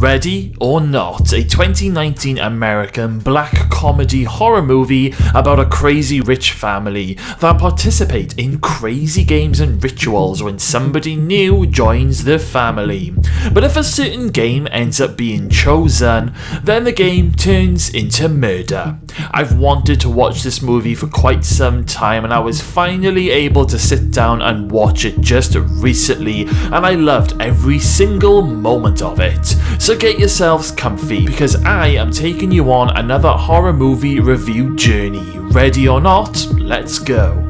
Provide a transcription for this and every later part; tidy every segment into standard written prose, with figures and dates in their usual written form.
Ready or Not, a 2019 American black comedy horror movie about a crazy rich family that participate in crazy games and rituals when somebody new joins the family. But if a certain game ends up being chosen, then the game turns into murder. I've wanted to watch this movie for quite some time, and I was finally able to sit down and watch it just recently, and I loved every single moment of it. So get yourselves comfy, because I am taking you on another horror movie review journey. Ready or not, let's go.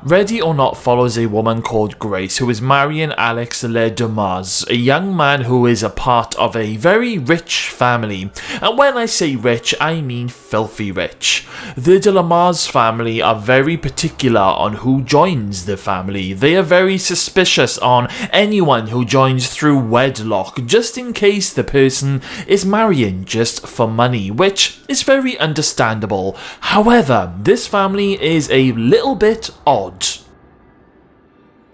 Ready or Not follows a woman called Grace who is marrying Alex Le Dumas, a young man who is a part of a very rich family. And when I say rich, I mean filthy rich. The De Dumas family are very particular on who joins the family. They are very suspicious on anyone who joins through wedlock, just in case the person is marrying just for money, which is very understandable. However, this family is a little bit odd.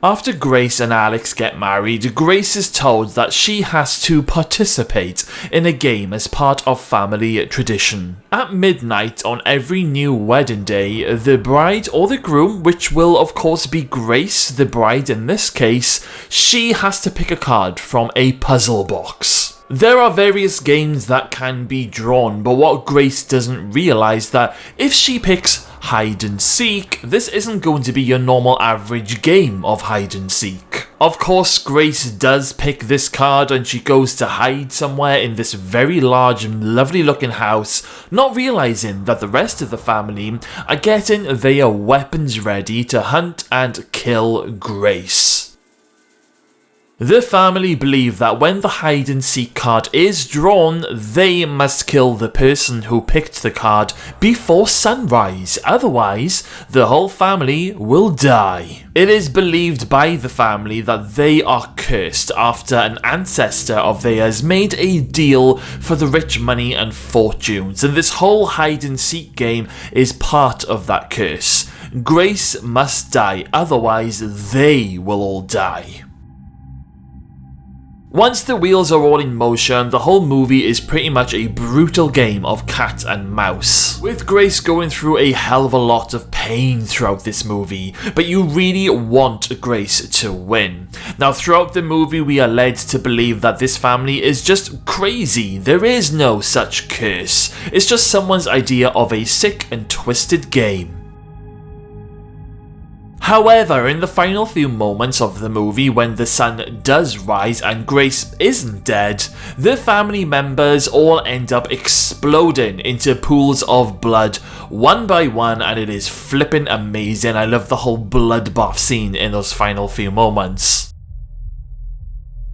After Grace and Alex get married, Grace is told that she has to participate in a game as part of family tradition. At midnight on every new wedding day, the bride or the groom, which will of course be Grace, the bride in this case, she has to pick a card from a puzzle box. There are various games that can be drawn, but what Grace doesn't realise that if she picks hide and seek, this isn't going to be your normal average game of hide and seek. Of course, Grace does pick this card and she goes to hide somewhere in this very large and lovely looking house, not realising that the rest of the family are getting their weapons ready to hunt and kill Grace. The family believe that when the hide and seek card is drawn, they must kill the person who picked the card before sunrise, otherwise the whole family will die. It is believed by the family that they are cursed after an ancestor of theirs made a deal for the rich money and fortunes, and this whole hide and seek game is part of that curse. Grace must die, otherwise they will all die. Once the wheels are all in motion, the whole movie is pretty much a brutal game of cat and mouse, with Grace going through a hell of a lot of pain throughout this movie, but you really want Grace to win. Now throughout the movie we are led to believe that this family is just crazy. There is no such curse, it's just someone's idea of a sick and twisted game. However, in the final few moments of the movie, when the sun does rise and Grace isn't dead, the family members all end up exploding into pools of blood one by one, and it is flippin' amazing. I love the whole bloodbath scene in those final few moments.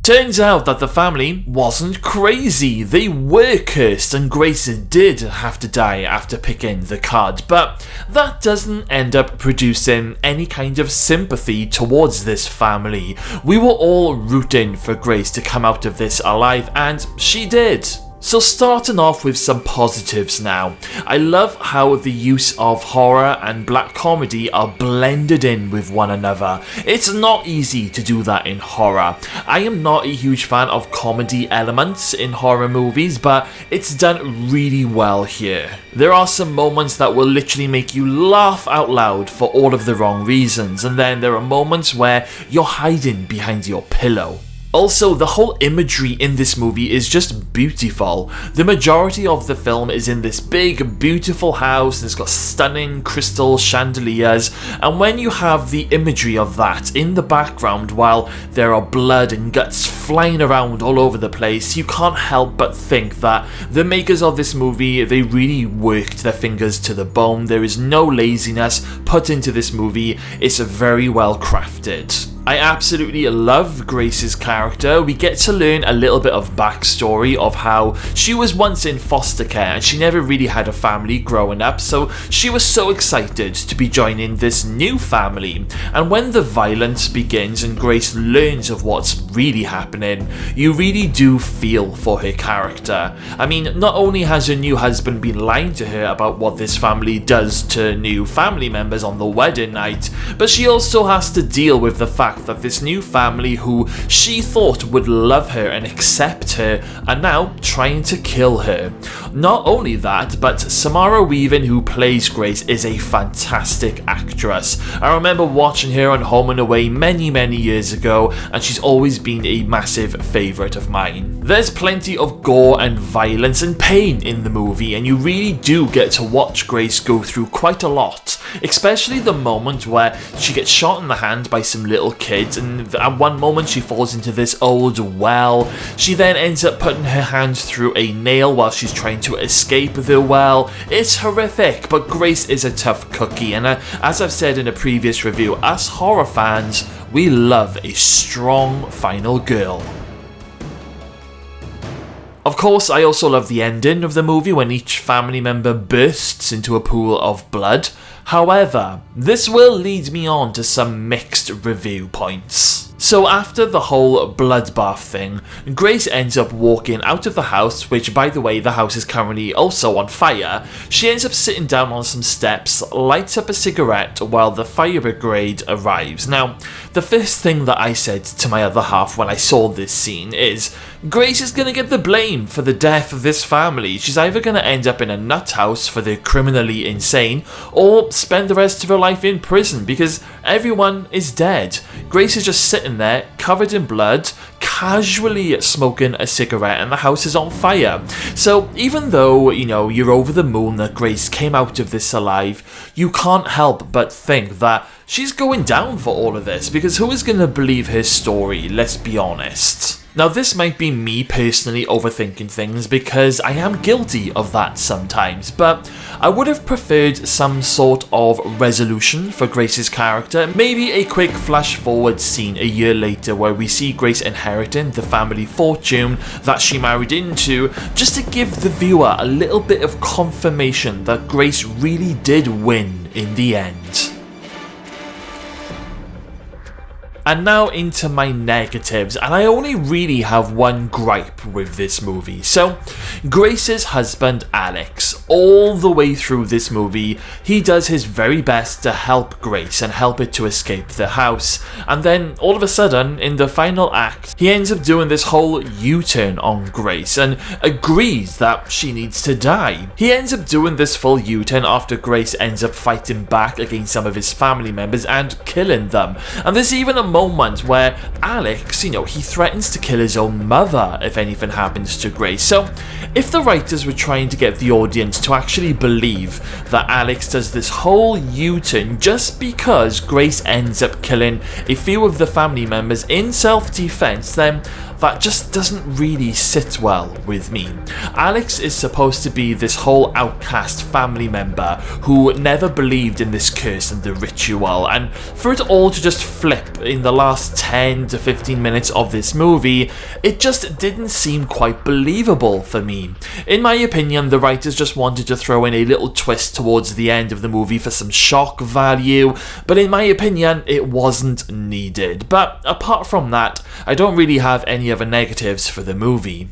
Turns out that the family wasn't crazy, they were cursed and Grace did have to die after picking the card, but that doesn't end up producing any kind of sympathy towards this family. We were all rooting for Grace to come out of this alive, and she did. So starting off with some positives now. I love how the use of horror and black comedy are blended in with one another. It's not easy to do that in horror. I am not a huge fan of comedy elements in horror movies, but it's done really well here. There are some moments that will literally make you laugh out loud for all of the wrong reasons, and then there are moments where you're hiding behind your pillow. Also, the whole imagery in this movie is just beautiful. The majority of the film is in this big, beautiful house, and it's got stunning crystal chandeliers, and when you have the imagery of that in the background while there are blood and guts flying around all over the place, you can't help but think that the makers of this movie, they really worked their fingers to the bone. There is no laziness put into this movie. It's very well crafted. I absolutely love Grace's character. We get to learn a little bit of backstory of how she was once in foster care and she never really had a family growing up, so she was so excited to be joining this new family. And when the violence begins and Grace learns of what's really happening, you really do feel for her character. I mean, not only has her new husband been lying to her about what this family does to new family members on the wedding night, but she also has to deal with the fact that this new family who she thought would love her and accept her are now trying to kill her. Not only that, but Samara Weaving, who plays Grace, is a fantastic actress. I remember watching her on Home and Away many years ago, and she's always been a massive favourite of mine. There's plenty of gore and violence and pain in the movie, and you really do get to watch Grace go through quite a lot, especially the moment where she gets shot in the hand by some little kids, and at one moment she falls into this old well. She then ends up putting her hand through a nail while she's trying to escape the well. It's horrific, but Grace is a tough cookie, and as I've said in a previous review, us horror fans, we love a strong final girl. Of course, I also love the ending of the movie when each family member bursts into a pool of blood. However, this will lead me on to some mixed review points. So after the whole bloodbath thing, Grace ends up walking out of the house, which by the way, the house is currently also on fire. She ends up sitting down on some steps, lights up a cigarette while the fire brigade arrives. Now, the first thing that I said to my other half when I saw this scene is, Grace is going to get the blame for the death of this family. She's either going to end up in a nut house for the criminally insane, or spend the rest of her life in prison because everyone is dead. Grace is just sitting there, covered in blood, casually smoking a cigarette, and the house is on fire. So even though, you know, you're over the moon that Grace came out of this alive, you can't help but think that she's going down for all of this, because who is going to believe her story, let's be honest. Now this might be me personally overthinking things, because I am guilty of that sometimes, but I would have preferred some sort of resolution for Grace's character, maybe a quick flash forward scene a year later where we see Grace inheriting the family fortune that she married into, just to give the viewer a little bit of confirmation that Grace really did win in the end. And now into my negatives, and I only really have one gripe with this movie. So, Grace's husband Alex, all the way through this movie, he does his very best to help Grace and help her to escape the house. And then, all of a sudden, in the final act, he ends up doing this whole U-turn on Grace and agrees that she needs to die. He ends up doing this full U-turn after Grace ends up fighting back against some of his family members and killing them. And there's even a moment where Alex, you know, he threatens to kill his own mother if anything happens to Grace. So if the writers were trying to get the audience to actually believe that Alex does this whole U-turn just because Grace ends up killing a few of the family members in self-defense, then that just doesn't really sit well with me. Alex is supposed to be this whole outcast family member who never believed in this curse and the ritual, and for it all to just flip in the last 10 to 15 minutes of this movie, it just didn't seem quite believable for me. In my opinion, the writers just wanted to throw in a little twist towards the end of the movie for some shock value, but in my opinion, it wasn't needed. But apart from that, I don't really have any other negatives for the movie.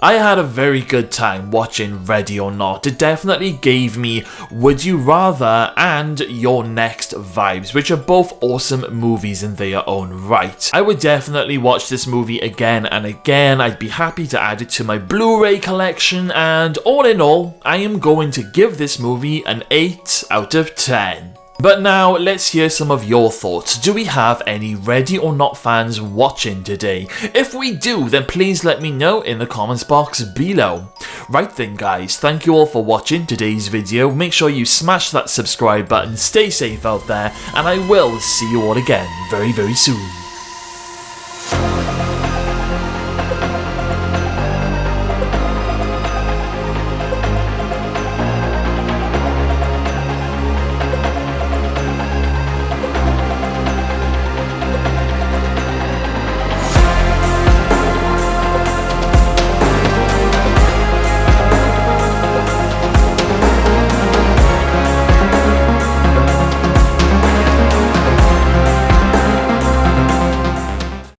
I had a very good time watching Ready or Not. It definitely gave me Would You Rather and Your Next vibes, which are both awesome movies in their own right. I would definitely watch this movie again and again. I'd be happy to add it to my Blu-ray collection, and all in all, I am going to give this movie an 8 out of 10. But now, let's hear some of your thoughts. Do we have any Ready or Not fans watching today? If we do, then please let me know in the comments box below. Right then guys, thank you all for watching today's video. Make sure you smash that subscribe button, stay safe out there, and I will see you all again very soon.